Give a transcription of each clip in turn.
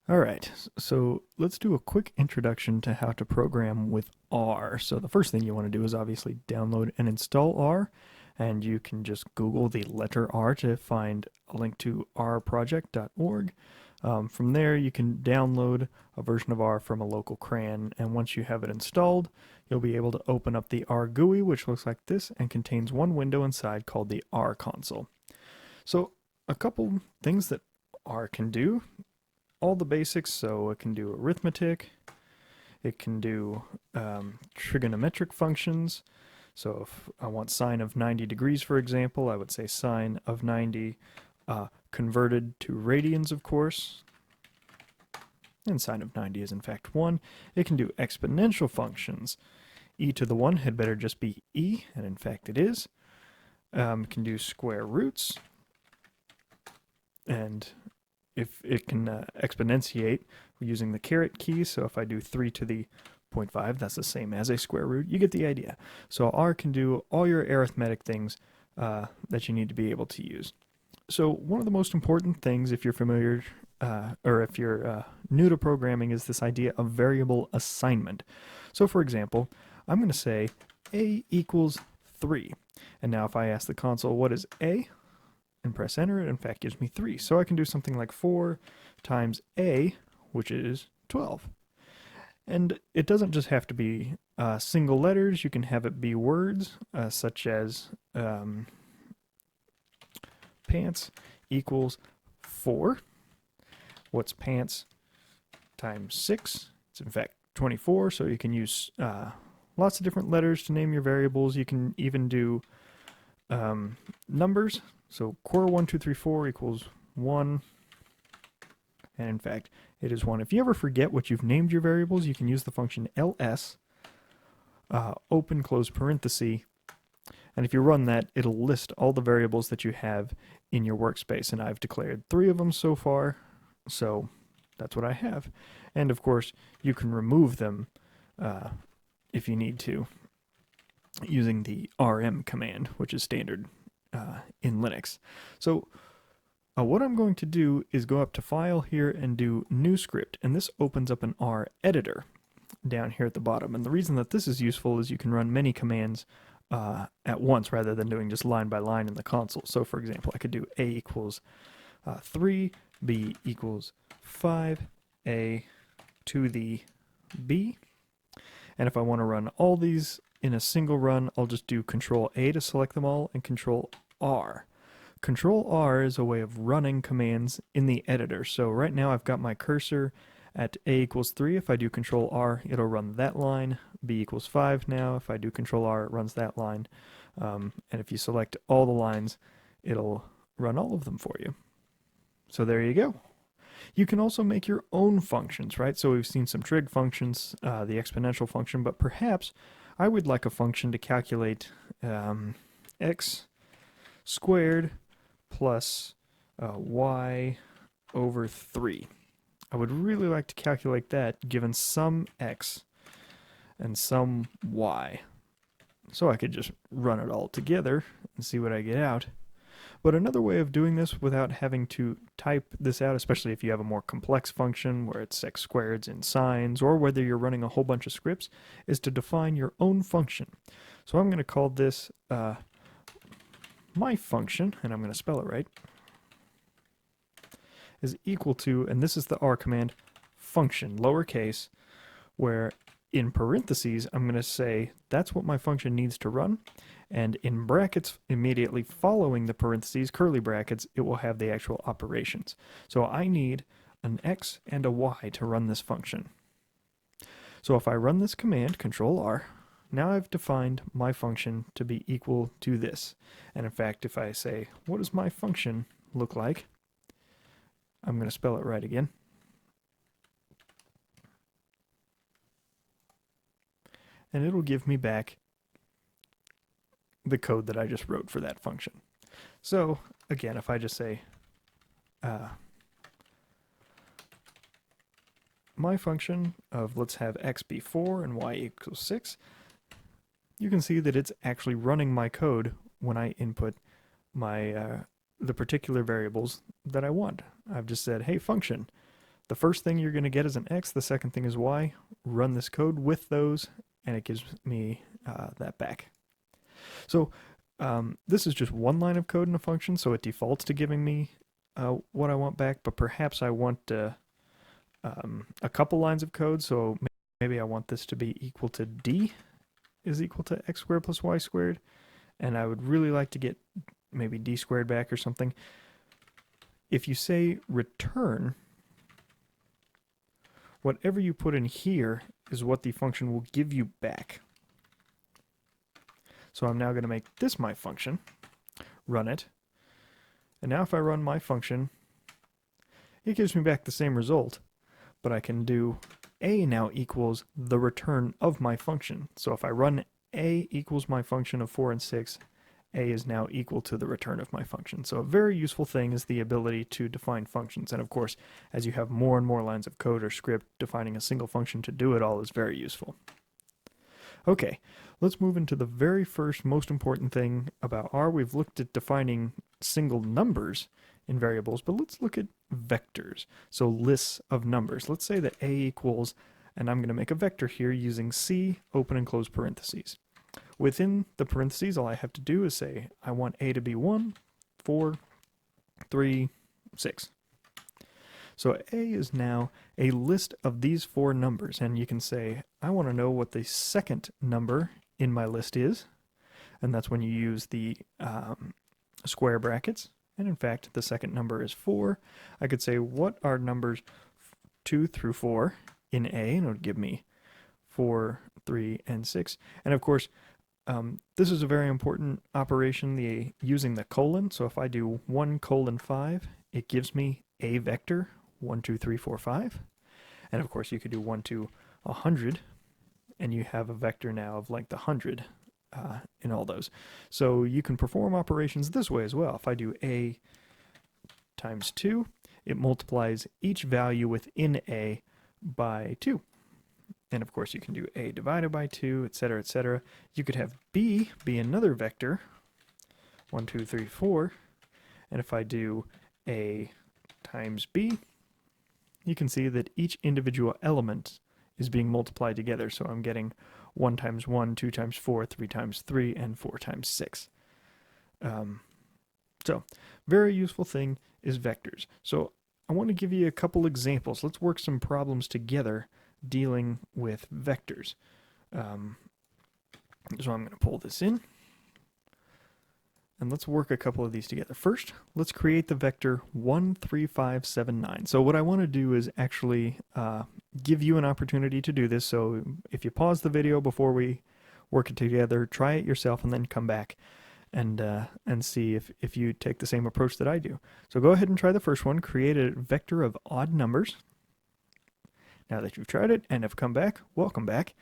Alright, so let's do a quick introduction to how to program with R. So the first thing you want to do is obviously download and install R, and you can just Google the letter R to find a link to rproject.org. From there, you can download a version of R from a local CRAN, and once you have it installed, you'll be able to open up the R GUI, which looks like this and contains one window inside called the R console. So a couple things that R can do, all the basics, so it can do arithmetic, it can do trigonometric functions. So if I want sine of 90 degrees, for example, I would say sine of 90 converted to radians, of course, and sine of 90 is in fact 1. It can do exponential functions. E to the 1 had better just be e, and in fact it is. It can do square roots, and if it can exponentiate using the caret key, so if I do 3 to the 0.5, that's the same as a square root. You get the idea. So R can do all your arithmetic things that you need to be able to use. So one of the most important things, if you're familiar or if you're new to programming, is this idea of variable assignment. So for example, I'm going to say a equals 3. And now if I ask the console what is a, and press enter, it in fact gives me 3. So I can do something like 4 times a, which is 12. And it doesn't just have to be single letters. You can have it be words, such as pants equals 4. What's pants times 6? It's in fact 24, so you can use lots of different letters to name your variables. You can even do numbers. So core 1, 2, 3, 4 equals 1. And in fact, it is 1. If you ever forget what you've named your variables, you can use the function ls, open close parenthesis, and if you run that, it'll list all the variables that you have in your workspace. And I've declared 3 of them so far, so that's what I have. And of course, you can remove them if you need to using the rm command, which is standard in Linux. So what I'm going to do is go up to File here and do New Script, and this opens up an R editor down here at the bottom. And the reason that this is useful is you can run many commands at once rather than doing just line by line in the console. So for example, I could do A equals 3, B equals 5, A to the B. And if I want to run all these in a single run, I'll just do Control A to select them all and Control R. Control R is a way of running commands in the editor. So right now I've got my cursor at A equals 3. If I do Control R, it'll run that line. B equals 5 now. If I do Control R, it runs that line. And if you select all the lines, it'll run all of them for you. So there you go. You can also make your own functions, right? So we've seen some trig functions, the exponential function, but perhaps I would like a function to calculate x squared plus y over 3. I would really like to calculate that given some x and some y. So I could just run it all together and see what I get out. But another way of doing this without having to type this out, especially if you have a more complex function where it's x squareds in signs, or whether you're running a whole bunch of scripts, is to define your own function. So I'm going to call this my function, and I'm going to spell it right, is equal to, and this is the R command, function, lowercase, where in parentheses I'm going to say that's what my function needs to run, and in brackets immediately following the parentheses, curly brackets, it will have the actual operations. So I need an x and a y to run this function. So if I run this command, Control R, now I've defined my function to be equal to this. And in fact, if I say, what does my function look like? I'm going to spell it right again. And it'll give me back the code that I just wrote for that function. So again, if I just say my function of let's have x be 4 and y equals 6, you can see that it's actually running my code when I input my the particular variables that I want. I've just said, hey function, the first thing you're going to get is an X, the second thing is Y. Run this code with those, and it gives me that back. So this is just one line of code in a function, so it defaults to giving me what I want back, but perhaps I want a couple lines of code, so maybe I want this to be equal to D is equal to X squared plus Y squared, and I would really like to get maybe D squared back or something. If you say return, whatever you put in here is what the function will give you back. So I'm now going to make this my function, run it, and now if I run my function, it gives me back the same result, but I can do A now equals the return of my function. So if I run A equals my function of 4 and 6, A is now equal to the return of my function. So a very useful thing is the ability to define functions. And of course, as you have more and more lines of code or script, defining a single function to do it all is very useful. Okay, let's move into the very first most important thing about R. We've looked at defining single numbers in variables, but let's look at vectors. So lists of numbers. Let's say that A equals, and I'm going to make a vector here using C, open and close parentheses. Within the parentheses, all I have to do is say, I want A to be 1, 4, 3, 6. So A is now a list of these 4 numbers, and you can say, I want to know what the second number in my list is, and that's when you use the square brackets, and in fact, the second number is 4. I could say, what are numbers 2 through 4 in A, and it would give me 4, 3, and 6, and of course, this is a very important operation, using the colon. So if I do 1 colon 5, it gives me a vector, 1, 2, 3, 4, 5. And of course you could do 1 to 100, and you have a vector now of length 100 in all those. So you can perform operations this way as well. If I do A times 2, it multiplies each value within A by 2. And of course you can do A divided by 2, etc., etc. You could have B be another vector, 1, 2, 3, 4. And if I do A times B, you can see that each individual element is being multiplied together. So I'm getting 1 times 1, 2 times 4, 3 times 3, and 4 times 6. So very useful thing is vectors. So I want to give you a couple examples. Let's work some problems together dealing with vectors. So I'm going to pull this in, and let's work a couple of these together. First, let's create the vector 1, 3, 5, 7, 9. So what I want to do is actually give you an opportunity to do this. So if you pause the video before we work it together, try it yourself, and then come back and see if you take the same approach that I do. So go ahead and try the first one. Create a vector of odd numbers. Now that you've tried it and have come back, welcome back.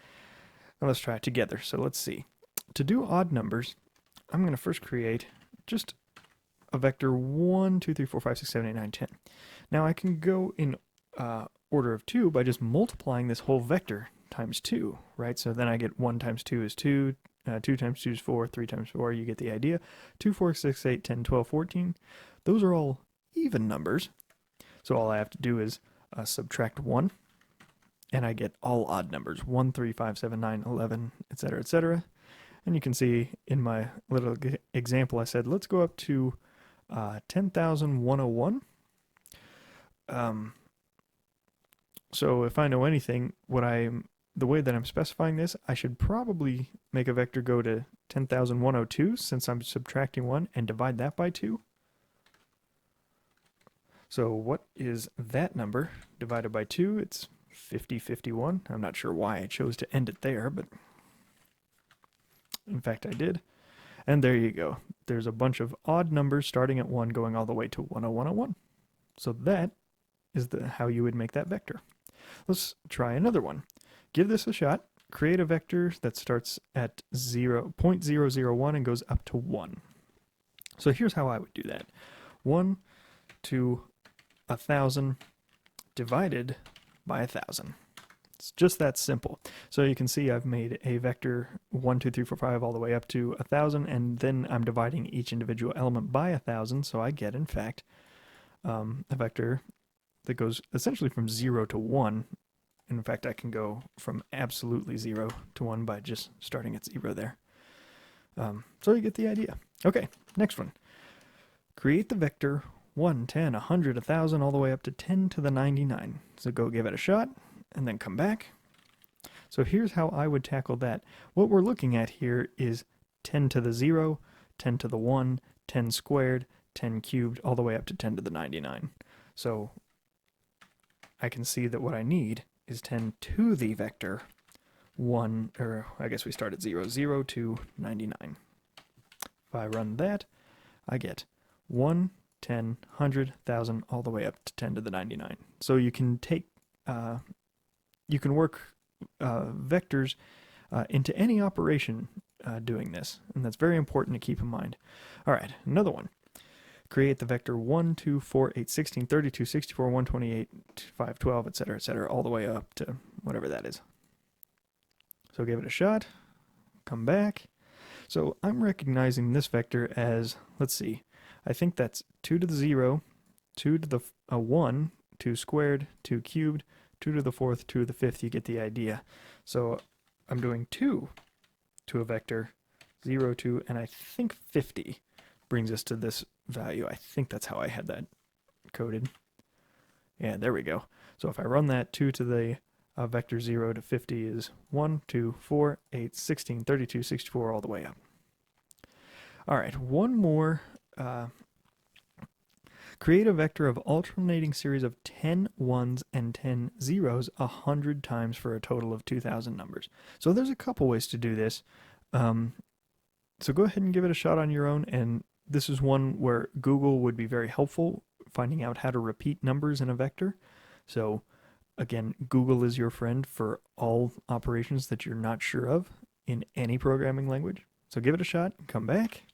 Now let's try it together. So let's see. To do odd numbers, I'm going to first create just a vector 1, 2, 3, 4, 5, 6, 7, 8, 9, 10. Now I can go in order of 2 by just multiplying this whole vector times 2, right? So then I get 1 times 2 is 2, 2 times 2 is 4, 3 times 4, you get the idea. 2, 4, 6, 8, 10, 12, 14. Those are all even numbers. So all I have to do is subtract 1. And I get all odd numbers, 1, 3, 5, 7, 9, 11, etc., etc. And you can see in my little example I said, let's go up to 10,101. So if I know anything, the way that I'm specifying this, I should probably make a vector go to 10,102 since I'm subtracting 1 and divide that by 2. So what is that number divided by 2? It's 5051. I'm not sure why I chose to end it there, but in fact I did. And there you go. There's a bunch of odd numbers starting at 1 going all the way to 10101. So that is how you would make that vector. Let's try another one. Give this a shot. Create a vector that starts at 0.001 and goes up to 1. So here's how I would do that. 1 to 1,000 divided by 1,000. It's just that simple. So you can see I've made a vector 1, 2, 3, 4, 5 all the way up to 1,000, and then I'm dividing each individual element by 1,000, so I get, in fact, a vector that goes essentially from 0 to 1. In fact, I can go from absolutely 0 to 1 by just starting at 0 there. So you get the idea. Okay, next one. Create the vector 1, 10, 100, 1,000, all the way up to 10 to the 99. So go give it a shot, and then come back. So here's how I would tackle that. What we're looking at here is 10 to the 0, 10 to the 1, 10 squared, 10 cubed, all the way up to 10 to the 99. So I can see that what I need is 10 to the vector 1, or I guess we start at 0, 0 to 99. If I run that, I get 1, 10, 100, 1,000, all the way up to 10 to the 99. So you can take, you can work vectors into any operation doing this, and that's very important to keep in mind. All right, another one. Create the vector 1, 2, 4, 8, 16, 32, 64, 128, 5, 12, etc., all the way up to whatever that is. So give it a shot, come back. So I'm recognizing this vector as, let's see, I think that's 2 to the 0, 2 to the 1, 2 squared, 2 cubed, 2 to the 4th, 2 to the 5th, you get the idea. So I'm doing 2 to a vector, 0, 2, and I think 50 brings us to this value. I think that's how I had that coded. Yeah, there we go. So if I run that, 2 to the vector 0 to 50 is 1, 2, 4, 8, 16, 32, 64, all the way up. All right, one more. Create a vector of alternating series of 10 ones and 10 zeros 100 times for a total of 2,000 numbers. So there's a couple ways to do this. So go ahead and give it a shot on your own, and this is one where Google would be very helpful finding out how to repeat numbers in a vector. So again, Google is your friend for all operations that you're not sure of in any programming language. So give it a shot, come back.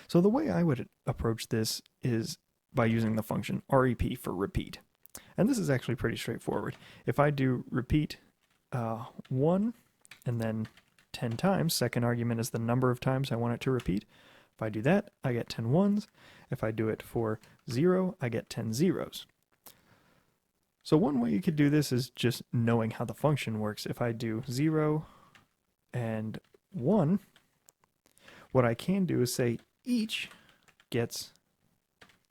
So the way I would approach this is by using the function rep for repeat. And this is actually pretty straightforward. If I do repeat 1 and then 10 times, second argument is the number of times I want it to repeat. If I do that, I get 10 ones. If I do it for 0, I get 10 zeros. So one way you could do this is just knowing how the function works. If I do 0 and 1, what I can do is say each gets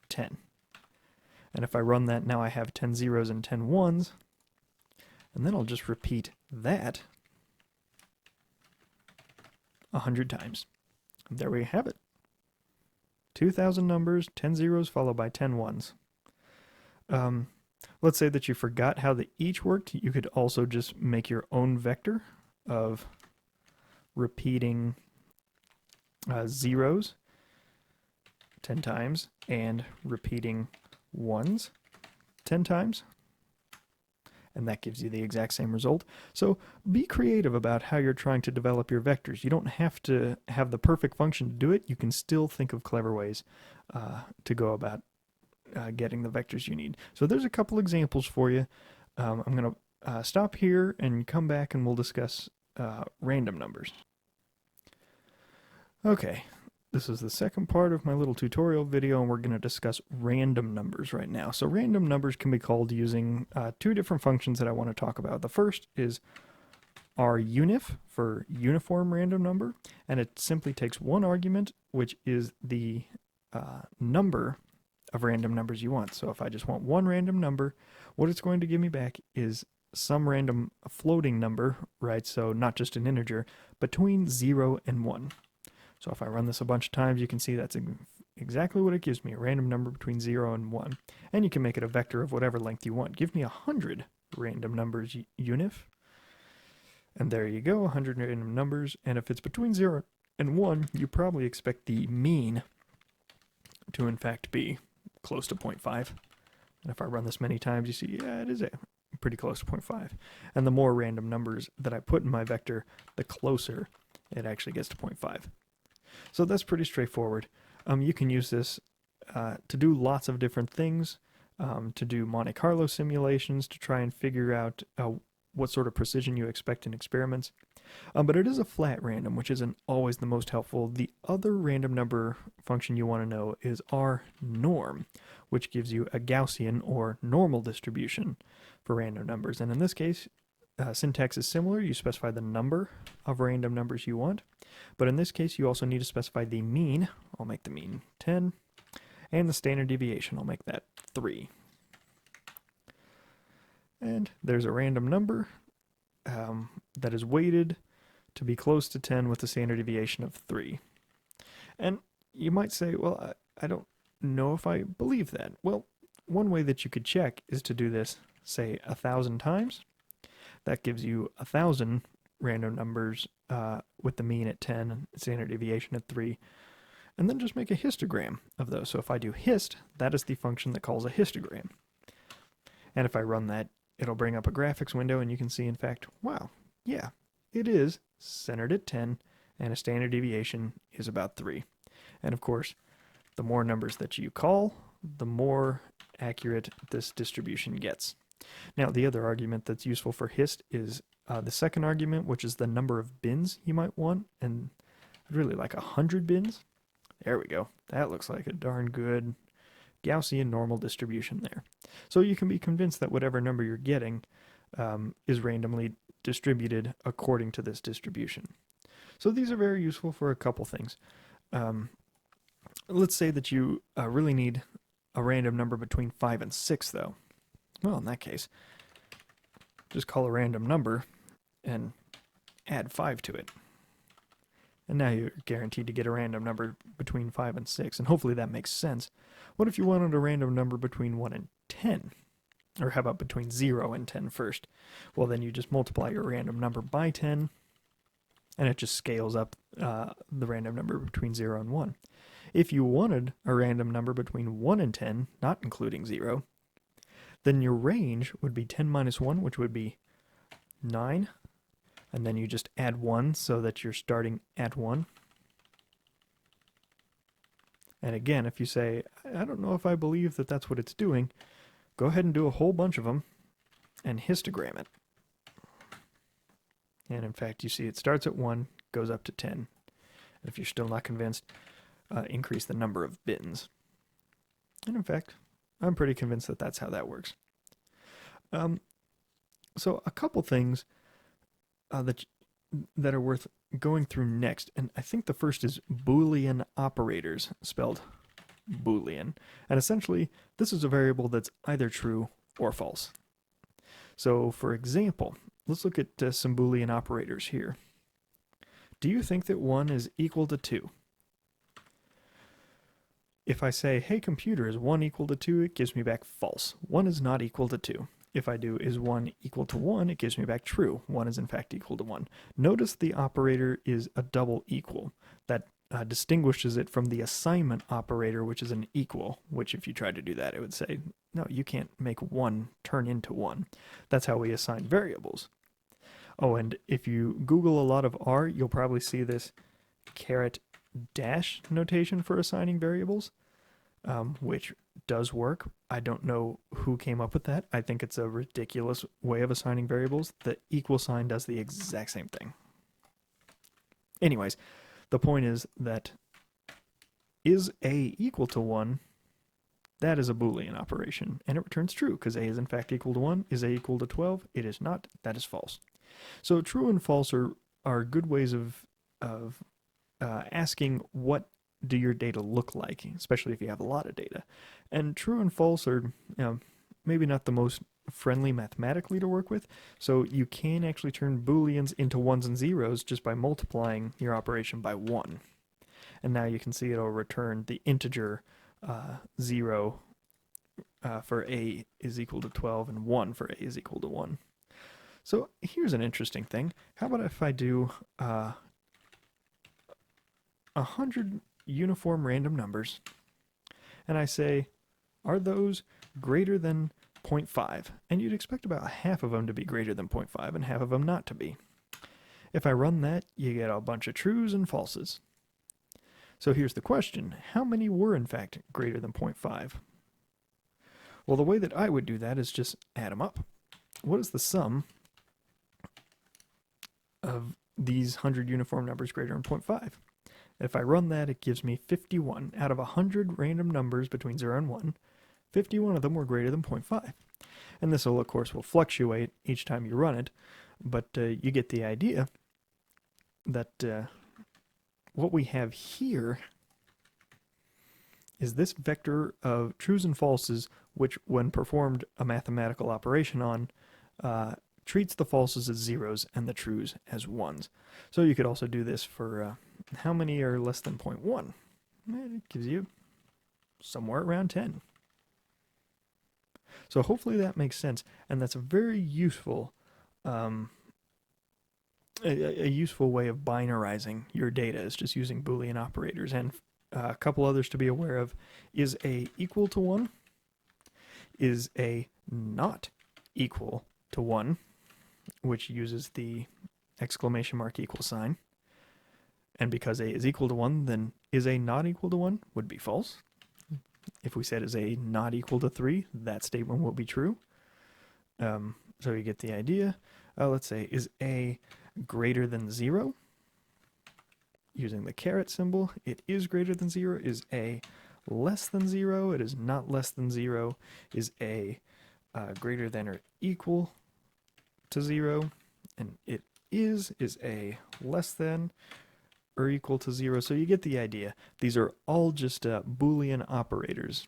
10. And if I run that, now I have 10 zeros and 10 ones. And then I'll just repeat that 100 times. And there we have it. 2,000 numbers, 10 zeros followed by 10 ones. Let's say that you forgot how the each worked. You could also just make your own vector of repeating zeros 10 times and repeating ones 10 times. And that gives you the exact same result. So be creative about how you're trying to develop your vectors. You don't have to have the perfect function to do it. You can still think of clever ways to go about getting the vectors you need. So there's a couple examples for you. I'm going to stop here and come back and we'll discuss random numbers. Okay, this is the second part of my little tutorial video, and we're going to discuss random numbers right now. So random numbers can be called using two different functions that I want to talk about. The first is runif for uniform random number, and it simply takes one argument, which is the number of random numbers you want. So if I just want one random number, what it's going to give me back is some random floating number, right? So not just an integer, between 0 and 1. So if I run this a bunch of times, you can see that's exactly what it gives me, a random number between 0 and 1. And you can make it a vector of whatever length you want. Give me 100 random numbers unif. And there you go, 100 random numbers. And if it's between 0 and 1, you probably expect the mean to in fact be close to 0.5. And if I run this many times, you see, yeah, it is pretty close to 0.5. And the more random numbers that I put in my vector, the closer it actually gets to 0.5. So that's pretty straightforward. You can use this to do lots of different things, to do Monte Carlo simulations, to try and figure out what sort of precision you expect in experiments. But it is a flat random, which isn't always the most helpful. The other random number function you want to know is rnorm, which gives you a Gaussian or normal distribution for random numbers. And in this case, syntax is similar. You specify the number of random numbers you want, but in this case you also need to specify the mean. I'll make the mean 10, and the standard deviation, I'll make that 3. And there's a random number that is weighted to be close to 10 with a standard deviation of 3. And you might say, well, I don't know if I believe that. Well, one way that you could check is to do this, say, 1,000 times. That gives you 1,000 random numbers with the mean at 10 and standard deviation at 3. And then just make a histogram of those. So if I do hist, that is the function that calls a histogram. And if I run that, it'll bring up a graphics window, and you can see, in fact, wow, yeah, it is centered at 10, and a standard deviation is about 3. And of course, the more numbers that you call, the more accurate this distribution gets. Now, the other argument that's useful for hist is the second argument, which is the number of bins you might want, and I'd really like 100 bins. There we go. That looks like a darn good Gaussian normal distribution there. So you can be convinced that whatever number you're getting is randomly distributed according to this distribution. So these are very useful for a couple things. Let's say that you really need a random number between 5 and 6, though. Well, in that case, just call a random number and add 5 to it. And now you're guaranteed to get a random number between 5 and 6, and hopefully that makes sense. What if you wanted a random number between 1 and 10? Or how about between 0 and 10 first? Well, then you just multiply your random number by 10, and it just scales up the random number between 0 and 1. If you wanted a random number between 1 and 10, not including 0, then your range would be 10 minus 1, which would be 9. And then you just add 1 so that you're starting at 1. And again, if you say, I don't know if I believe that that's what it's doing, go ahead and do a whole bunch of them and histogram it. And in fact, you see it starts at 1, goes up to 10. And if you're still not convinced, increase the number of bins. And in fact, I'm pretty convinced that that's how that works. So a couple things that are worth going through next, and I think the first is Boolean Operators, spelled Boolean. And essentially, this is a variable that's either true or false. So for example, let's look at some Boolean operators here. Do you think that 1 is equal to 2? If I say, hey computer, is 1 equal to 2, it gives me back false. 1 is not equal to 2. If I do, is 1 equal to 1, it gives me back true. 1 is in fact equal to 1. Notice the operator is a double equal. That distinguishes it from the assignment operator, which is an equal, which if you tried to do that, it would say, no, you can't make 1 turn into 1. That's how we assign variables. Oh, and if you Google a lot of R, you'll probably see this *# notation for assigning variables, which does work. I don't know who came up with that. I think it's a ridiculous way of assigning variables. The equal sign does the exact same thing. Anyways, the point is that is A equal to 1? That is a Boolean operation, and it returns true, because A is in fact equal to 1. Is A equal to 12? It is not. That is false. So true and false are good ways of asking what do your data look like, especially if you have a lot of data. And true and false are maybe not the most friendly mathematically to work with, so you can actually turn Booleans into 1s and 0s just by multiplying your operation by 1. And now you can see it'll return the integer 0 for A is equal to 12 and 1 for A is equal to 1. So here's an interesting thing. How about if I do 100 uniform random numbers, and I say, are those greater than 0.5? And you'd expect about half of them to be greater than 0.5 and half of them not to be. If I run that, you get a bunch of trues and falses. So here's the question. How many were in fact greater than 0.5? Well, the way that I would do that is just add them up. What is the sum of these 100 uniform numbers greater than 0.5? If I run that, it gives me 51. Out of 100 random numbers between 0 and 1, 51 of them were greater than 0.5. And this will, of course, will fluctuate each time you run it, but you get the idea that what we have here is this vector of trues and falses, which, when performed a mathematical operation on, treats the falses as zeros and the trues as ones. So you could also do this for how many are less than 0.1? It gives you somewhere around 10. So hopefully that makes sense, and that's a very useful a useful way of binarizing your data, is just using Boolean operators. And a couple others to be aware of is a equal to 1, is a not equal to 1, which uses the exclamation mark equal sign. And because a is equal to 1, then is a not equal to 1 would be false. If we said is a not equal to 3, that statement will be true. So you get the idea. Let's say, is a greater than 0? Using the caret symbol, it is greater than 0. Is a less than 0? It is not less than 0. Is a greater than or equal to 0? And it is a less than or equal to 0. So you get the idea. These are all just Boolean operators.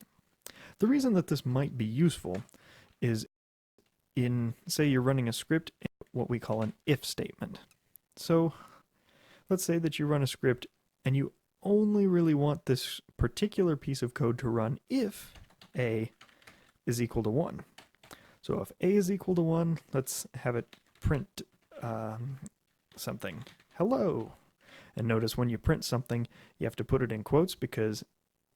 The reason that this might be useful is in, say, you're running a script in what we call an if statement. So let's say that you run a script and you only really want this particular piece of code to run if a is equal to 1. So if a is equal to 1, let's have it print something. Hello. And notice when you print something, you have to put it in quotes because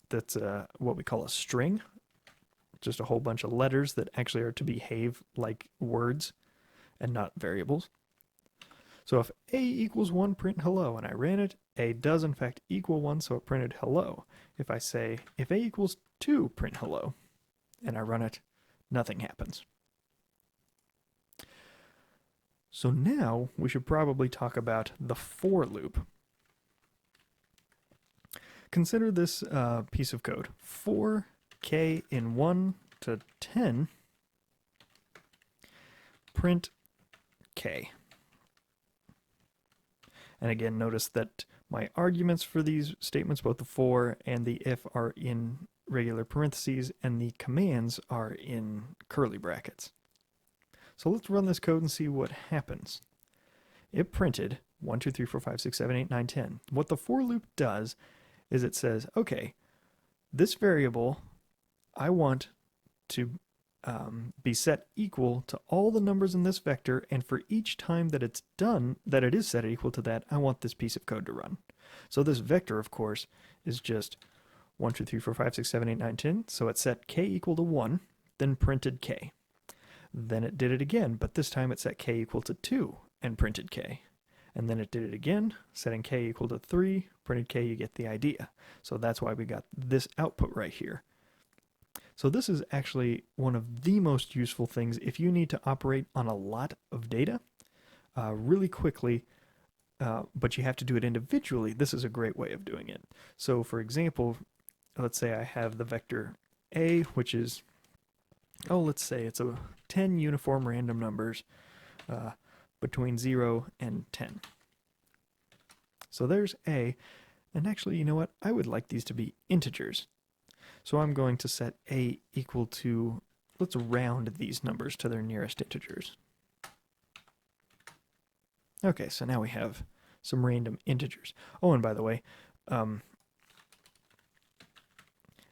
that's what we call a string. Just a whole bunch of letters that actually are to behave like words and not variables. So if a equals 1, print hello, and I ran it, a does in fact equal 1, so it printed hello. If I say, if a equals 2, print hello, and I run it, nothing happens. So now we should probably talk about the for loop. Consider this piece of code. For k in 1 to 10, print k. And again, notice that my arguments for these statements, both the for and the if, are in regular parentheses, and the commands are in curly brackets. So let's run this code and see what happens. It printed 1, 2, 3, 4, 5, 6, 7, 8, 9, 10. What the for loop does is it says, okay, this variable I want to be set equal to all the numbers in this vector, and for each time that it's done, that it is set equal to that, I want this piece of code to run. So this vector, of course, is just 1, 2, 3, 4, 5, 6, 7, 8, 9, 10. So it set k equal to 1, then printed k. Then it did it again, but this time it set k equal to 2 and printed k. And then it did it again, setting k equal to 3, printed k. You get the idea. So that's why we got this output right here. So this is actually one of the most useful things if you need to operate on a lot of data really quickly, but you have to do it individually. This is a great way of doing it. So for example, let's say I have the vector a, which is, let's say it's a 10 uniform random numbers between 0 and 10. So there's a, and actually, you know what? I would like these to be integers. So I'm going to set a equal to, let's round these numbers to their nearest integers. Okay, so now we have some random integers. Oh, and by the way, a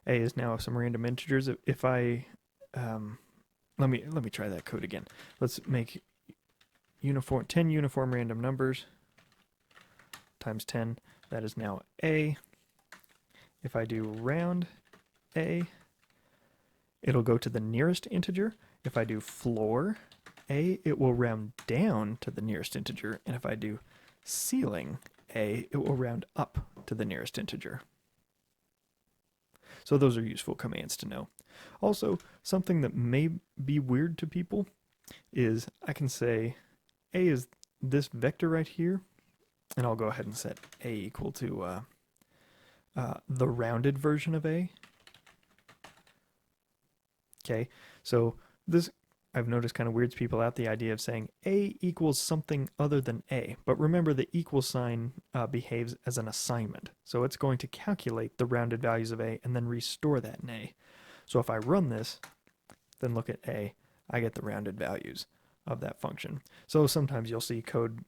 is now some random integers. If I, let me try that code again. Let's make 10 uniform random numbers times 10. That is now a. If I do round a, it'll go to the nearest integer. If I do floor a, it will round down to the nearest integer. And if I do ceiling a, it will round up to the nearest integer. So those are useful commands to know. Also, something that may be weird to people is I can say a is this vector right here, and I'll go ahead and set a equal to the rounded version of a. Okay, so this I've noticed kind of weirds people out, the idea of saying a equals something other than a. But remember, the equal sign behaves as an assignment. So it's going to calculate the rounded values of a and then restore that in a. So if I run this, then look at a, I get the rounded values of that function. So sometimes you'll see code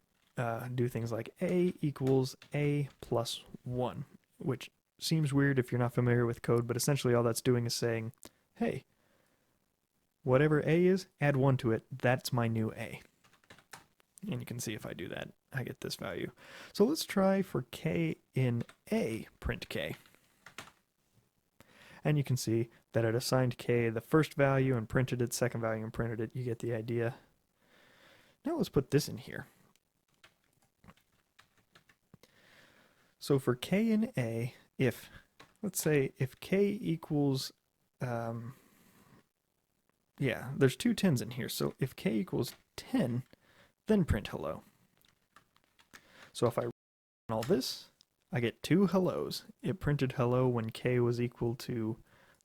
do things like a equals a plus 1, which seems weird if you're not familiar with code, but essentially all that's doing is saying, hey, whatever a is, add 1 to it, that's my new a. And you can see if I do that, I get this value. So let's try for k in a, print k. And you can see that it assigned k the first value and printed its second value and printed it. You get the idea. Now let's put this in here. So for k in a, if, let's say if k equals, yeah, there's two 10s in here. So if k equals 10, then print hello. So if I run all this, I get 2 hellos. It printed hello when k was equal to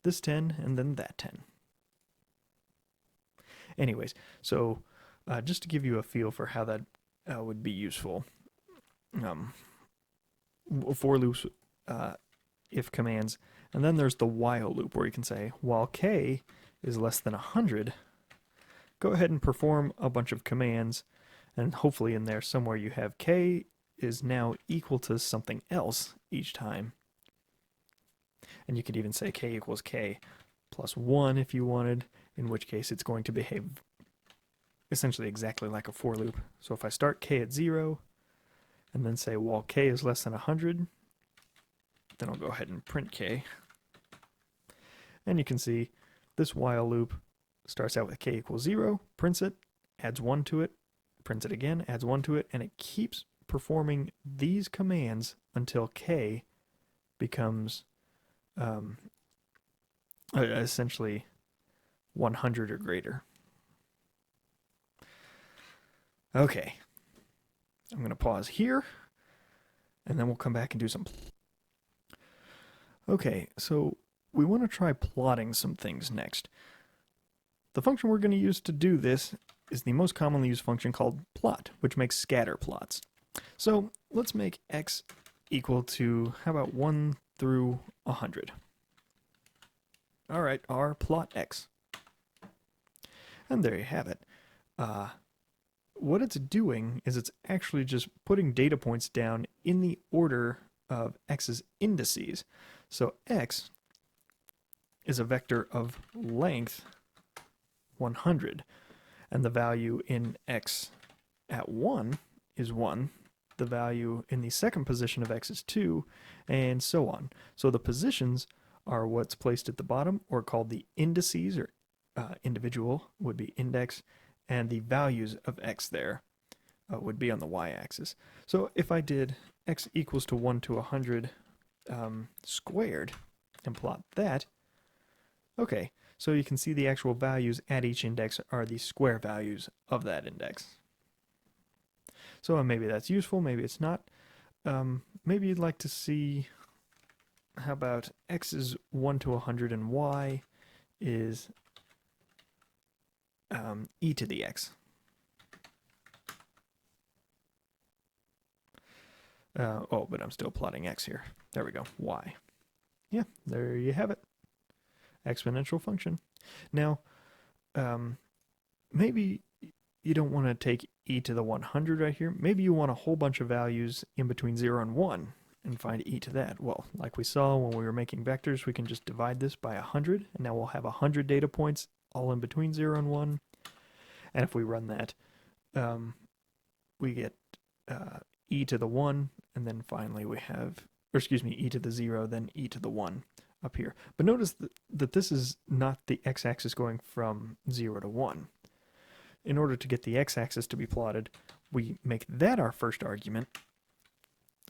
this 10 and then that 10. Anyways, so just to give you a feel for how that would be useful, for loops, if commands, and then there's the while loop where you can say, while k is less than 100, go ahead and perform a bunch of commands, and hopefully in there somewhere you have k is now equal to something else each time. And you could even say k equals k plus 1 if you wanted, in which case it's going to behave essentially exactly like a for loop. So if I start k at 0, and then say while k is less than 100, then I'll go ahead and print k. And you can see this while loop starts out with k equals 0, prints it, adds 1 to it, prints it again, adds 1 to it, and it keeps performing these commands until k becomes essentially 100 or greater. Okay, I'm going to pause here, and then we'll come back and do some. Okay, so we want to try plotting some things next. The function we're going to use to do this is the most commonly used function called plot, which makes scatter plots. So let's make x equal to, how about 1 through 100? All right, our plot x. And there you have it. What it's doing is it's actually just putting data points down in the order of x's indices. So x is a vector of length 100, and the value in x at 1 is 1, the value in the second position of x is 2, and so on. So the positions are what's placed at the bottom, or called the indices, or individual would be index, and the values of x there would be on the y-axis. So if I did x equals to 1 to 100 squared and plot that, okay, so you can see the actual values at each index are the square values of that index. So maybe that's useful, maybe it's not. Maybe you'd like to see, how about x is 1 to 100 and y is e to the x. Oh, but I'm still plotting x here. There we go, y. Yeah, there you have it. Exponential function. Now, maybe you don't want to take e to the 100 right here. Maybe you want a whole bunch of values in between 0 and 1 and find e to that. Well, like we saw when we were making vectors, we can just divide this by 100, and now we'll have 100 data points all in between 0 and 1. And if we run that, we get e to the 1, and then finally we have, or excuse me, e to the 0, then e to the 1 up here. But notice that this is not the x-axis going from 0 to 1. In order to get the x-axis to be plotted, we make that our first argument,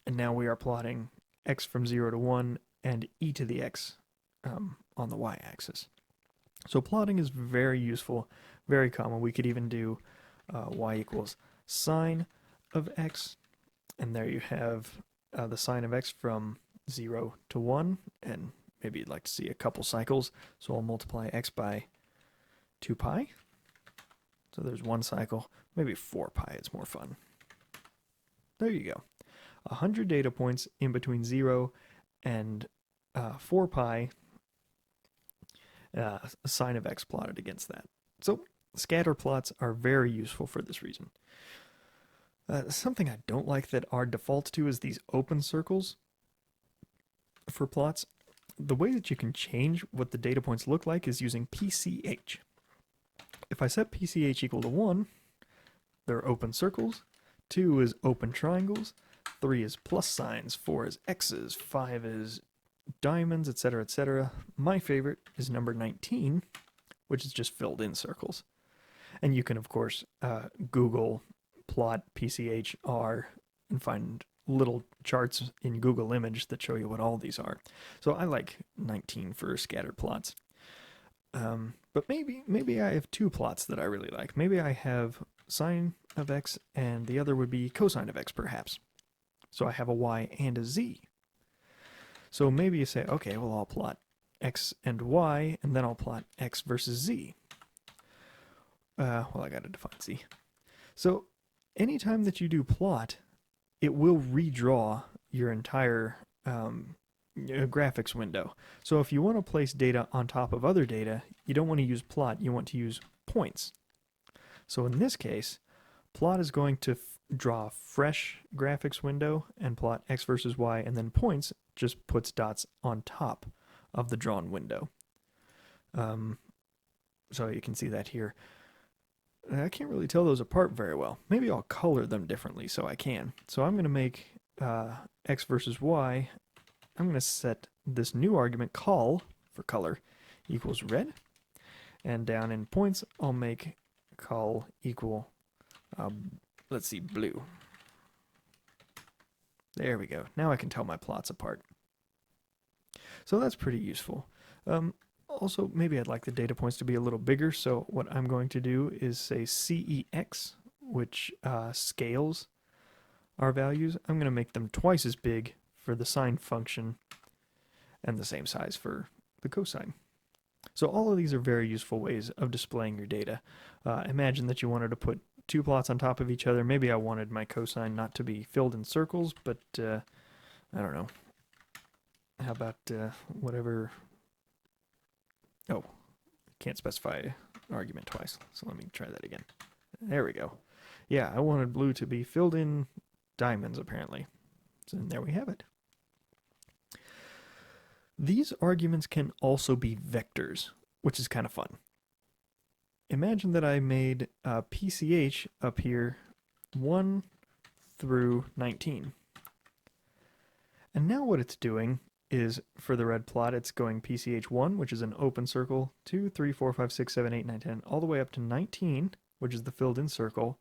and now we are plotting x from 0 to 1 and e to the x on the y-axis. So plotting is very useful, very common. We could even do y equals sine of x, and there you have the sine of x from 0 to 1, and maybe you'd like to see a couple cycles, so I'll multiply x by 2 pi. So there's one cycle. Maybe 4 pi is more fun. There you go. 100 data points in between 0 and 4 pi, a sine of x plotted against that. So scatter plots are very useful for this reason. Something I don't like that our default to is these open circles for plots. The way that you can change what the data points look like is using PCH. If I set PCH equal to 1, they're open circles, 2 is open triangles, 3 is plus signs, 4 is X's, 5 is diamonds, etc., etc. My favorite is number 19, which is just filled in circles. And you can, of course, Google plot PCHR and find little charts in Google Image that show you what all these are. So I like 19 for scatter plots. But maybe I have 2 plots that I really like. Maybe I have sine of x and the other would be cosine of x perhaps. So I have a y and a z. So maybe you say, okay, well I'll plot x and y and then I'll plot x versus z. Well, I gotta define z. So anytime that you do plot, it will redraw your entire graphics window. So if you want to place data on top of other data, you don't want to use plot, you want to use points. So in this case, plot is going to draw a fresh graphics window and plot x versus y, and then points just puts dots on top of the drawn window. So you can see that here. I can't really tell those apart very well. Maybe I'll color them differently so I can. So I'm going to make x versus y. I'm going to set this new argument, col, for color, equals red. And down in points, I'll make col equal, let's see, blue. There we go. Now I can tell my plots apart. So that's pretty useful. Also, maybe I'd like the data points to be a little bigger, so what I'm going to do is say CEX, which scales our values. I'm going to make them twice as big for the sine function and the same size for the cosine. So all of these are very useful ways of displaying your data. Imagine that you wanted to put 2 plots on top of each other. Maybe I wanted my cosine not to be filled in circles, but I don't know. How about whatever... Oh, can't specify argument twice, so let me try that again. There we go. Yeah, I wanted blue to be filled in diamonds, apparently. So there we have it. These arguments can also be vectors, which is kind of fun. Imagine that I made PCH up here 1 through 19. And now what it's doing is, for the red plot, it's going PCH1, which is an open circle, 2, 3, 4, 5, 6, 7, 8, 9, 10, all the way up to 19, which is the filled in circle.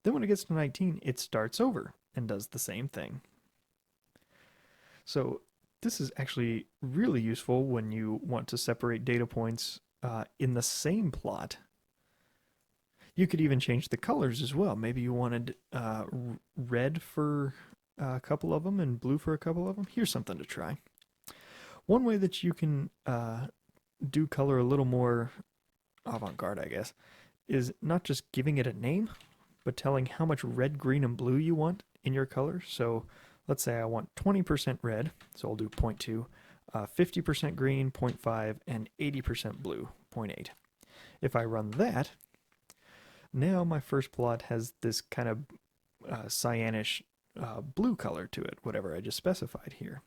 Then when it gets to 19, it starts over and does the same thing. So this is actually really useful when you want to separate data points in the same plot. You could even change the colors as well. Maybe you wanted red for a couple of them and blue for a couple of them. Here's something to try. One way that you can do color a little more avant-garde, I guess, is not just giving it a name, but telling how much red, green, and blue you want in your color. So let's say I want 20% red, so I'll do 0.2, 50% green, 0.5, and 80% blue, 0.8. If I run that, now my first plot has this kind of cyanish blue color to it, whatever I just specified here.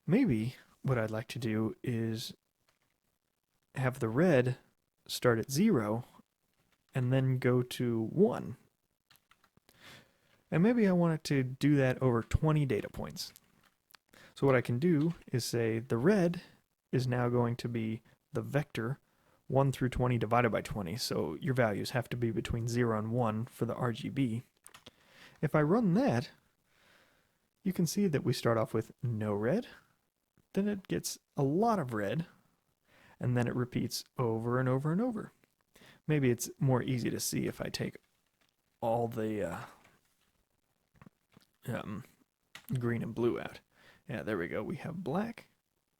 Maybe what I'd like to do is have the red start at 0 and then go to 1. And maybe I want it to do that over 20 data points. So what I can do is say the red is now going to be the vector 1 through 20 divided by 20, so your values have to be between 0 and 1 for the RGB. If I run that, you can see that we start off with no red, then it gets a lot of red, and then it repeats over and over and over. Maybe it's more easy to see if I take all the green and blue out. Yeah, there we go. We have black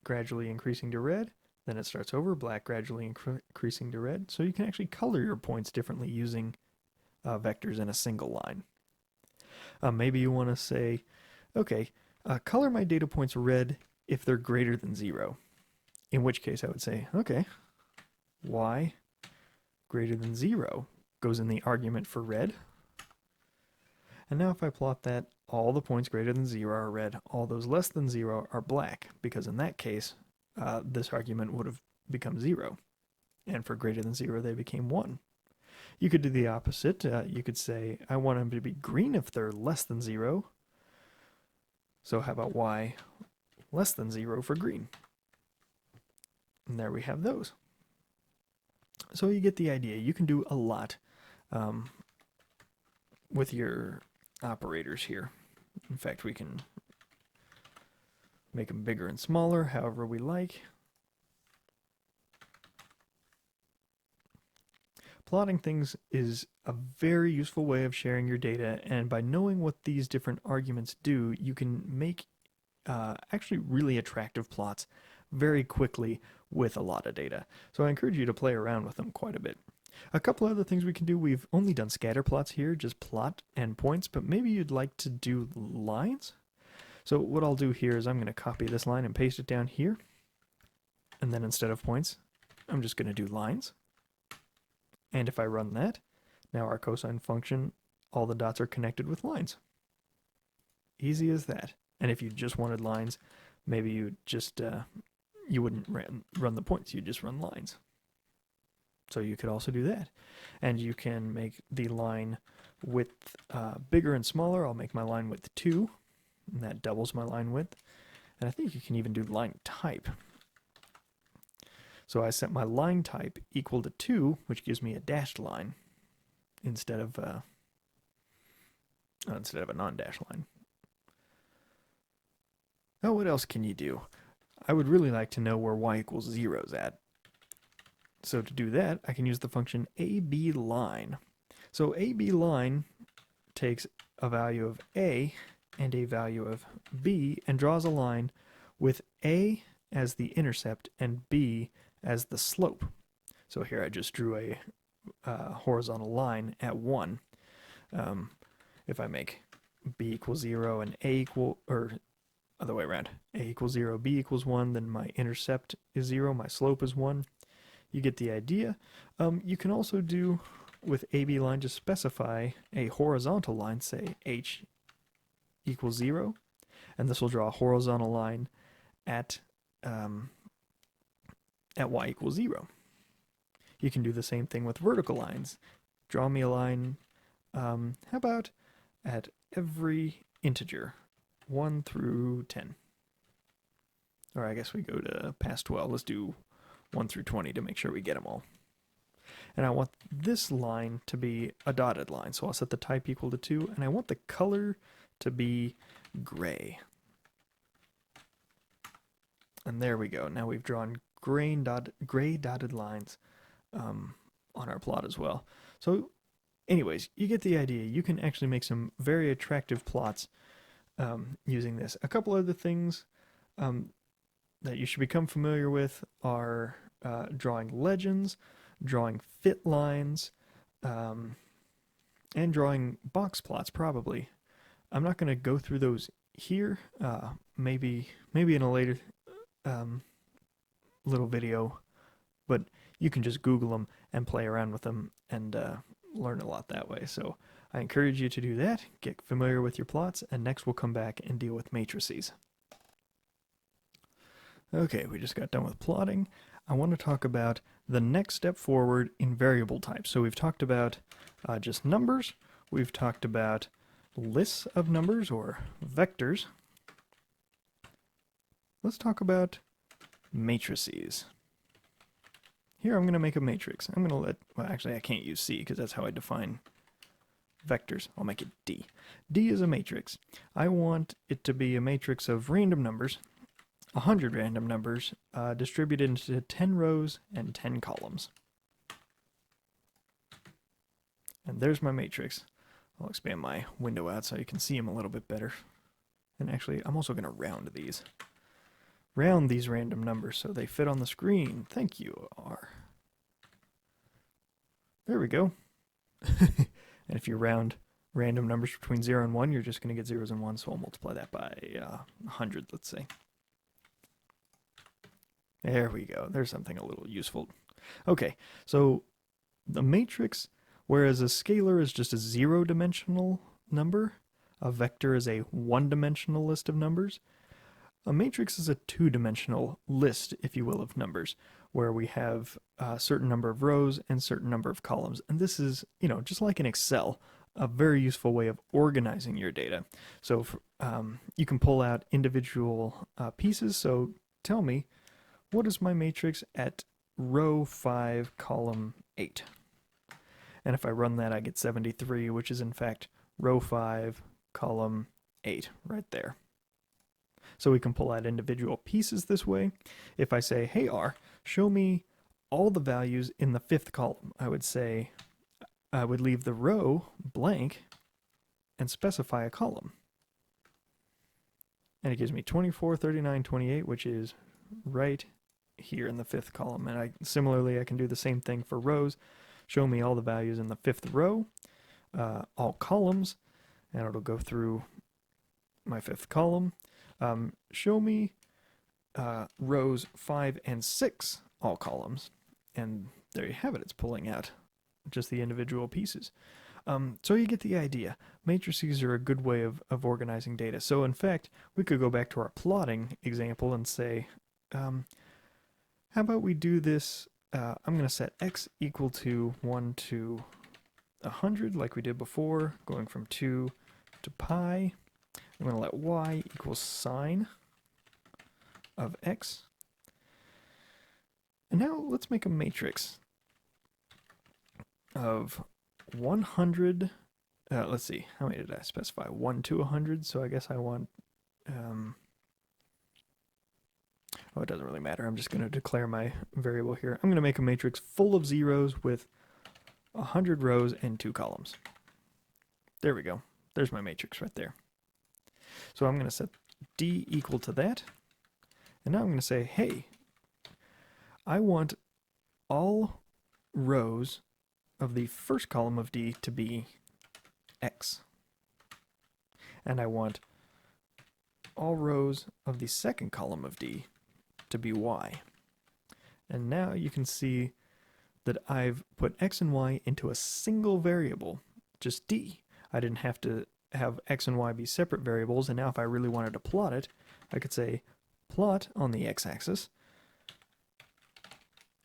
gradually increasing to red, Then it starts over, black gradually increasing to red. So you can actually color your points differently using vectors in a single line. Maybe you want to say, okay, color my data points red if they're greater than 0. In which case I would say, okay, y greater than 0 goes in the argument for red. And now if I plot that, all the points greater than 0 are red, all those less than 0 are black, because in that case, this argument would have become 0. And for greater than 0, they became 1. You could do the opposite. You could say, I want them to be green if they're less than 0. So how about y less than 0 for green? And there we have those. So you get the idea. You can do a lot with your operators here. In fact, we can make them bigger and smaller, however we like. Plotting things is a very useful way of sharing your data, and by knowing what these different arguments do, you can make actually really attractive plots very quickly with a lot of data. So I encourage you to play around with them quite a bit. A couple other things we can do, we've only done scatter plots here, just plot and points, but maybe you'd like to do lines. So what I'll do here is I'm going to copy this line and paste it down here. And then instead of points, I'm just going to do lines. And if I run that, now our cosine function, all the dots are connected with lines. Easy as that. And if you just wanted lines, maybe you just, you wouldn't run the points, you'd just run lines. So you could also do that. And you can make the line width bigger and smaller. I'll make my line width 2, and that doubles my line width. And I think you can even do line type. So I set my line type equal to 2, which gives me a dashed line instead of a non-dashed line. Now what else can you do? I would really like to know where y equals 0 is at. So to do that, I can use the function abline. So abline takes a value of a and a value of b and draws a line with a as the intercept and b as the slope. So here I just drew a horizontal line at 1. If I make b equals 0 and a equal, or other way around, a equals 0, b equals 1, then my intercept is 0, my slope is 1. You get the idea. You can also do with AB line, just specify a horizontal line, say h equals 0, and this will draw a horizontal line at y equals 0. You can do the same thing with vertical lines. Draw me a line, how about at every integer, 1 through 10. Or I guess we go to past 12. Let's do 1 through 20 to make sure we get them all. And I want this line to be a dotted line, so I'll set the type equal to 2, and I want the color to be gray. And there we go. Now we've drawn gray dotted lines on our plot as well. So anyways, you get the idea. You can actually make some very attractive plots using this. A couple other things that you should become familiar with are drawing legends, drawing fit lines, and drawing box plots probably. I'm not going to go through those here. Maybe in a later little video, but you can just Google them and play around with them and learn a lot that way. So I encourage you to do that, get familiar with your plots, and next we'll come back and deal with matrices. Okay, we just got done with plotting. I want to talk about the next step forward in variable types. So we've talked about just numbers, we've talked about lists of numbers or vectors. Let's talk about matrices. Here I'm going to make a matrix. I'm going to let, well actually I can't use C because that's how I define vectors. I'll make it D. D is a matrix. I want it to be a matrix of random numbers, 100 random numbers, distributed into 10 rows and 10 columns. And there's my matrix. I'll expand my window out so you can see them a little bit better. And actually, I'm also going to round these. round these random numbers so they fit on the screen. Thank you, R. There we go. And if you round random numbers between 0 and 1, you're just going to get zeros and ones, so I'll multiply that by 100, let's say. There we go. There's something a little useful. Okay, so the matrix, whereas a scalar is just a zero-dimensional number, a vector is a one-dimensional list of numbers, a matrix is a two-dimensional list, if you will, of numbers, where we have a certain number of rows and certain number of columns. And this is, just like in Excel, a very useful way of organizing your data. So you can pull out individual pieces. So tell me, what is my matrix at row 5, column 8? And if I run that, I get 73, which is in fact row 5, column 8, right there. So we can pull out individual pieces this way. If I say, hey R, show me all the values in the 5th column, I would say, I would leave the row blank and specify a column. And it gives me 24, 39, 28, which is right here in the 5th column. And similarly, I can do the same thing for rows. Show me all the values in the 5th row, all columns, and it'll go through my 5th column. Show me rows 5 and 6, all columns. And there you have it. It's pulling out just the individual pieces. So you get the idea. Matrices are a good way of organizing data. So in fact, we could go back to our plotting example and say, how about we do this, I'm going to set x equal to 1 to 100 like we did before, going from 2 to pi. I'm going to let y equal sine of x. And now let's make a matrix of 100, let's see, how many did I specify? 1 to 100, so I guess I want, oh, it doesn't really matter. I'm just going to declare my variable here. I'm going to make a matrix full of zeros with 100 rows and 2 columns. There we go. There's my matrix right there. So I'm going to set D equal to that. And now I'm going to say, hey, I want all rows of the first column of D to be X. And I want all rows of the second column of D to be Y. And now you can see that I've put X and Y into a single variable, just D. I didn't have to have X and Y be separate variables, and now if I really wanted to plot it, I could say plot on the X-axis,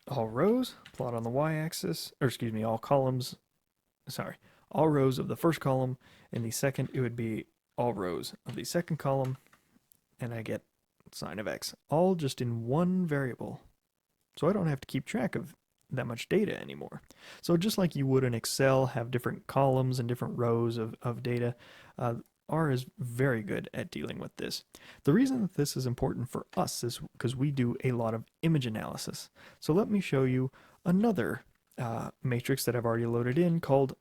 all rows, plot on the Y-axis, or excuse me, all columns, sorry, all rows of the first column. In the second, it would be all rows of the second column, and I get sine of X, all just in one variable. So I don't have to keep track of that much data anymore. So just like you would in Excel, have different columns and different rows of data, R is very good at dealing with this. The reason that this is important for us is because we do a lot of image analysis. So let me show you another matrix that I've already loaded in called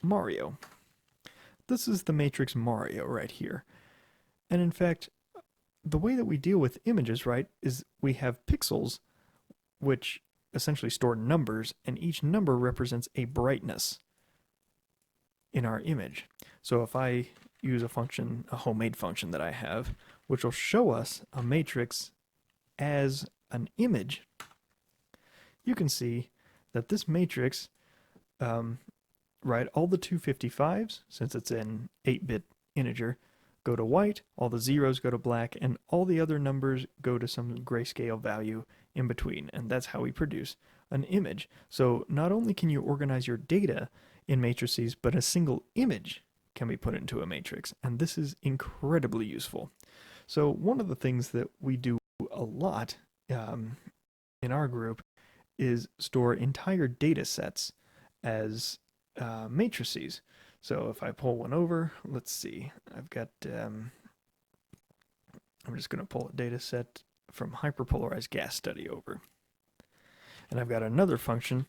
Mario. This is the matrix Mario right here. And in fact, the way that we deal with images, right, is we have pixels which essentially store numbers, and each number represents a brightness in our image. So if I use a function, a homemade function that I have, which will show us a matrix as an image, you can see that this matrix, right, all the 255s, since it's an 8-bit integer, go to white, all the zeros go to black, and all the other numbers go to some grayscale value in between, and that's how we produce an image. So not only can you organize your data in matrices, but a single image can be put into a matrix, and this is incredibly useful. So one of the things that we do a lot in our group is store entire data sets as matrices. So if I pull one over, let's see, I've got, I'm just going to pull a data set from hyperpolarized gas study over. And I've got another function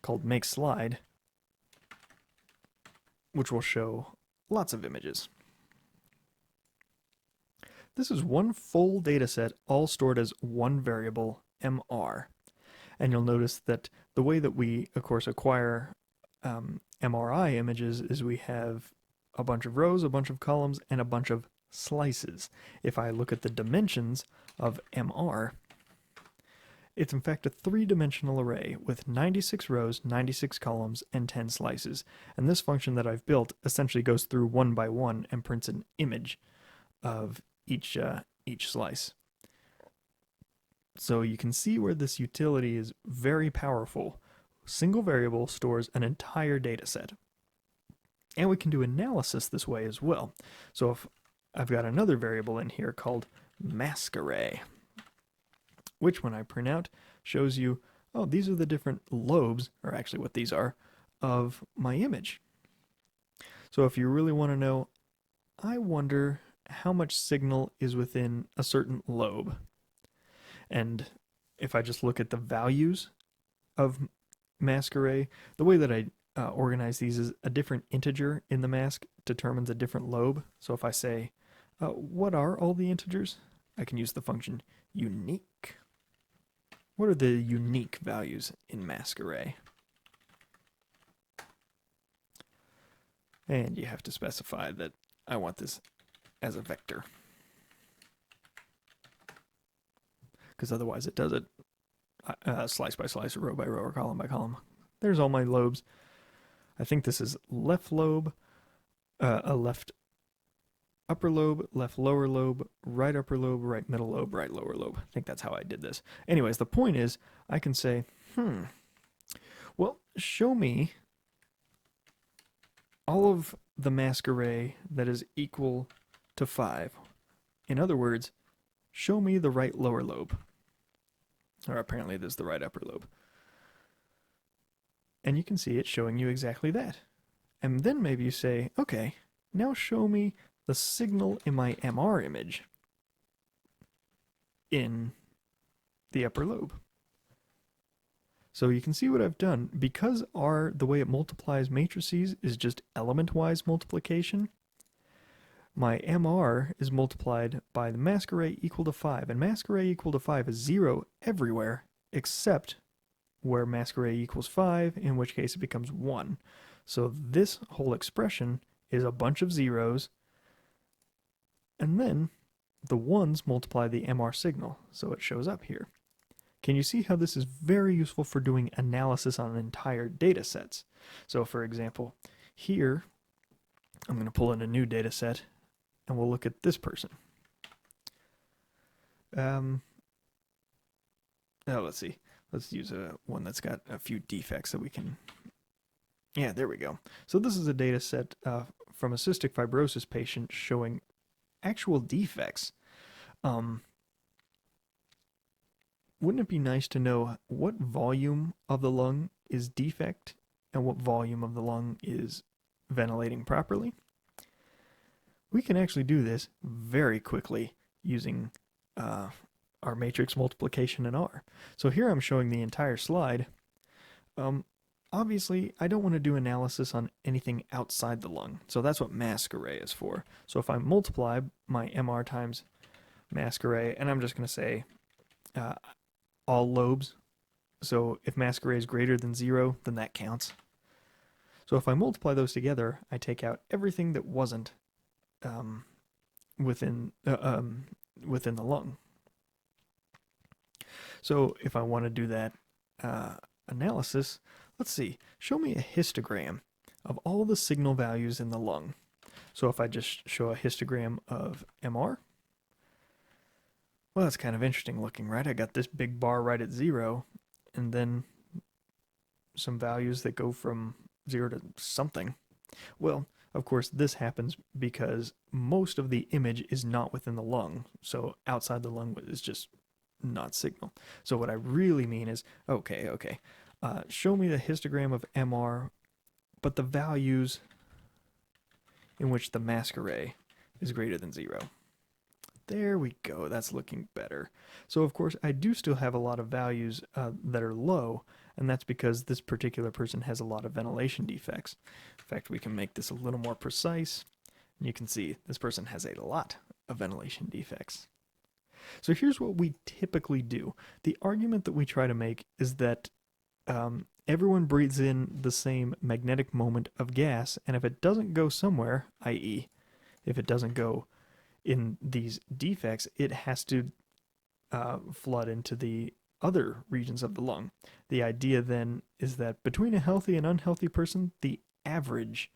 called makeSlide, which will show lots of images. This is one full data set all stored as one variable, MR. And you'll notice that the way that we, of course, acquire MRI images is we have a bunch of rows, a bunch of columns, and a bunch of slices. If I look at the dimensions of MR, it's in fact a three-dimensional array with 96 rows, 96 columns, and 10 slices. And this function that I've built essentially goes through one by one and prints an image of each slice. So you can see where this utility is very powerful. Single variable stores an entire data set. And we can do analysis this way as well. So if I've got another variable in here called mask array, which when I print out shows you, oh, these are the different lobes, or actually what these are, of my image. So if you really want to know, I wonder how much signal is within a certain lobe. And if I just look at the values of mask array, the way that I organize these is a different integer in the mask determines a different lobe. So if I say, what are all the integers? I can use the function unique. What are the unique values in mask array? And you have to specify that I want this as a vector, because otherwise it does it slice by slice, row by row, or column by column. There's all my lobes. I think this is left lobe, left upper lobe, left lower lobe, right upper lobe, right middle lobe, right lower lobe. I think that's how I did this. Anyways, the point is I can say, well, show me all of the mask array that is equal to 5. In other words, show me the right lower lobe. Or apparently this is the right upper lobe. And you can see it showing you exactly that. And then maybe you say, okay, now show me the signal in my MR image in the upper lobe. So you can see what I've done. Because the way it multiplies matrices is just element-wise multiplication, my MR is multiplied by the mask array equal to 5. And mask array equal to 5 is 0 everywhere except where mask array equals 5, in which case it becomes 1. So this whole expression is a bunch of zeros, and then the 1s multiply the MR signal, so it shows up here. Can you see how this is very useful for doing analysis on entire data sets? So for example, here I'm going to pull in a new data set and we'll look at this person. Let's see. Let's use one that's got a few defects that we can... Yeah, there we go. So this is a data set from a cystic fibrosis patient showing actual defects. Wouldn't it be nice to know what volume of the lung is defect and what volume of the lung is ventilating properly? We can actually do this very quickly using our matrix multiplication in R. So here I'm showing the entire slide. Obviously, I don't want to do analysis on anything outside the lung, so that's what mask array is for. So if I multiply my MR times mask array, and I'm just going to say all lobes, so if mask array is greater than 0, then that counts. So if I multiply those together, I take out everything that wasn't within the lung. So if I want to do that analysis, let's see, show me a histogram of all the signal values in the lung. So if I just show a histogram of MR, well, that's kind of interesting looking, right? I got this big bar right at 0, and then some values that go from 0 to something. Well, of course, this happens because most of the image is not within the lung, so outside the lung is just not signal. So what I really mean is, okay, show me the histogram of MR, but the values in which the mask array is greater than 0. There we go, that's looking better. So of course, I do still have a lot of values that are low, and that's because this particular person has a lot of ventilation defects. In fact, we can make this a little more precise. And you can see this person has a lot of ventilation defects. So here's what we typically do. The argument that we try to make is that everyone breathes in the same magnetic moment of gas, and if it doesn't go somewhere, i.e., if it doesn't go in these defects, it has to flood into the other regions of the lung. The idea then is that between a healthy and unhealthy person, the average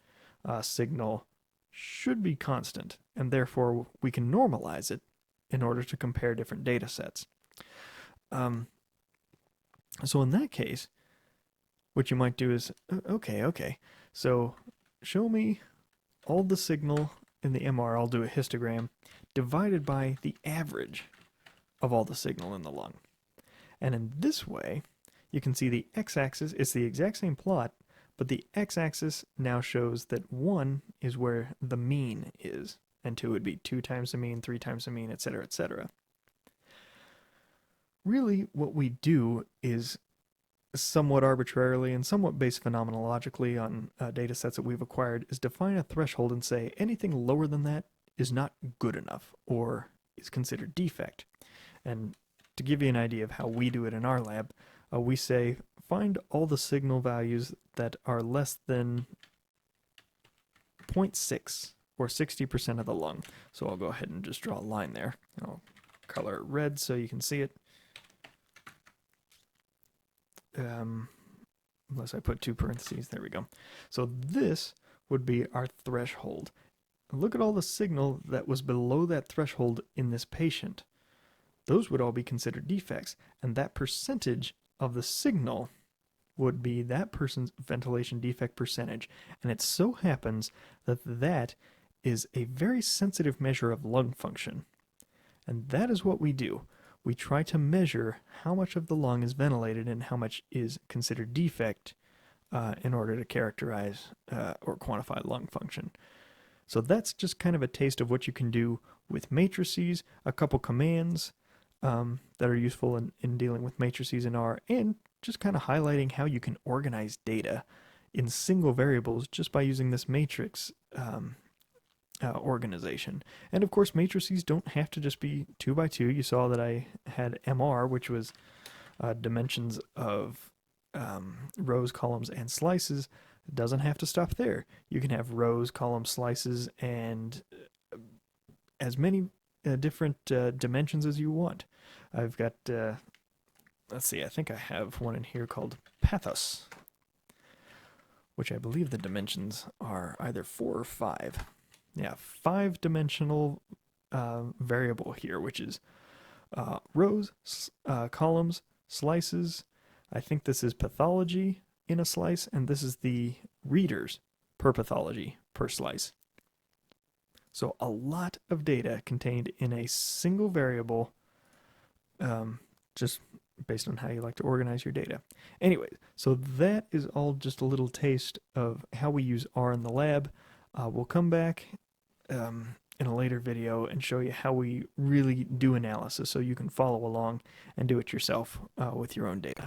signal should be constant, and therefore we can normalize it in order to compare different data sets. So in that case, what you might do is, okay, so show me all the signal in the MR, I'll do a histogram, divided by the average of all the signal in the lung. And in this way, you can see the x-axis, it's the exact same plot, but the x-axis now shows that 1 is where the mean is, and 2 would be 2 times the mean, 3 times the mean, etc., etc. Really, what we do is somewhat arbitrarily and somewhat based phenomenologically on data sets that we've acquired, is define a threshold and say anything lower than that is not good enough or is considered defect. And to give you an idea of how we do it in our lab, we say find all the signal values that are less than 0.6 or 60% of the lung. So I'll go ahead and just draw a line there. I'll color it red so you can see it. Unless I put 2 parentheses, there we go. So this would be our threshold. Look at all the signal that was below that threshold in this patient. Those would all be considered defects, and that percentage of the signal would be that person's ventilation defect percentage. And it so happens that that is a very sensitive measure of lung function. And that is what we do. We try to measure how much of the lung is ventilated and how much is considered defect in order to characterize or quantify lung function. So that's just kind of a taste of what you can do with matrices, a couple commands that are useful in dealing with matrices in R, and just kind of highlighting how you can organize data in single variables just by using this matrix organization. And of course, matrices don't have to just be 2 by 2. You saw that I had MR, which was dimensions of rows, columns, and slices. It doesn't have to stop there. You can have rows, columns, slices, and as many different dimensions as you want. I've got, let's see, I think I have one in here called pathos, which I believe the dimensions are either 4 or 5. Yeah, 5-dimensional variable here, which is rows, columns, slices. I think this is pathology in a slice, and this is the readers per pathology per slice. So a lot of data contained in a single variable, just based on how you like to organize your data. Anyway, so that is all just a little taste of how we use R in the lab. We'll come back in a later video and show you how we really do analysis so you can follow along and do it yourself with your own data.